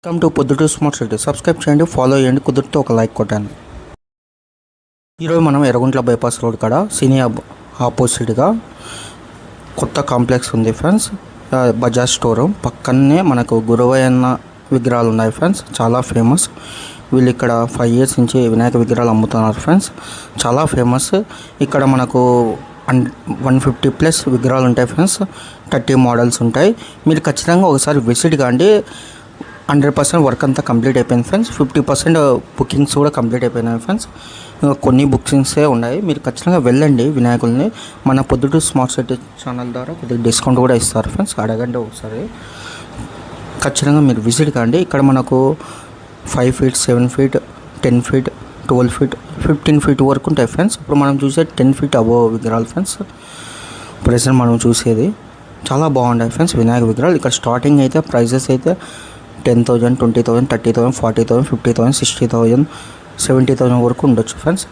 Welcome to Proddatur smart city. Subscribe చేయండి, follow చేయండి, కుదిరితే ఒక లైక్ కొట్టండి. ఈరోజు మనం ఎర్రగుంట్ల బైపాస్ రోడ్ కాడ సినీ హబ్ ఆపోజిట్గా కొత్త కాంప్లెక్స్ ఉంది ఫ్రెండ్స్. బజాజ్ స్టోర్ పక్కనే మనకు గురువయ్యన్న విగ్రహాలు ఉన్నాయి ఫ్రెండ్స్, చాలా ఫేమస్. వీళ్ళు ఇక్కడ 5 years నుంచి వినాయక విగ్రహాలు అమ్ముతున్నారు ఫ్రెండ్స్, చాలా ఫేమస్. ఇక్కడ మనకు 150+ విగ్రహాలు ఉంటాయి ఫ్రెండ్స్, 30 మోడల్స్ ఉంటాయి. మీరు ఖచ్చితంగా ఒకసారి విజిట్ కాండి. 100% వర్క్ అంతా కంప్లీట్ అయిపోయింది ఫ్రెండ్స్. 50% బుకింగ్స్ కూడా కంప్లీట్ అయిపోయినాయి ఫ్రెండ్స్. కొన్ని బుకింగ్సే ఉన్నాయి. మీరు ఖచ్చితంగా వెళ్ళండి వినాయకుల్ని. మన పొద్దుటూరు స్మార్ట్ సిటీ ఛానల్ ద్వారా కొద్దిగా డిస్కౌంట్ కూడా ఇస్తారు ఫ్రెండ్స్, అడగండి ఒకసారి. ఖచ్చితంగా మీరు విజిట్ కాండి. ఇక్కడ మనకు 5 feet, 7 feet, 10 feet, 12 feet, 15 feet వరకు ఉంటాయి ఫ్రెండ్స్. ఇప్పుడు మనం చూసే 10 feet అబోవ్ విగ్రహాలు ఫ్రెండ్స్. ప్రెసెంట్ మనం చూసేది చాలా బాగుంటాయి ఫ్రెండ్స్ వినాయక విగ్రహాలు. ఇక్కడ స్టార్టింగ్ అయితే ప్రైజెస్ అయితే 10,000, 20,000, 30,000, 40,000, 50,000, 60,000, 70,000 వరకు ఉండొచ్చు ఫ్రెండ్స్.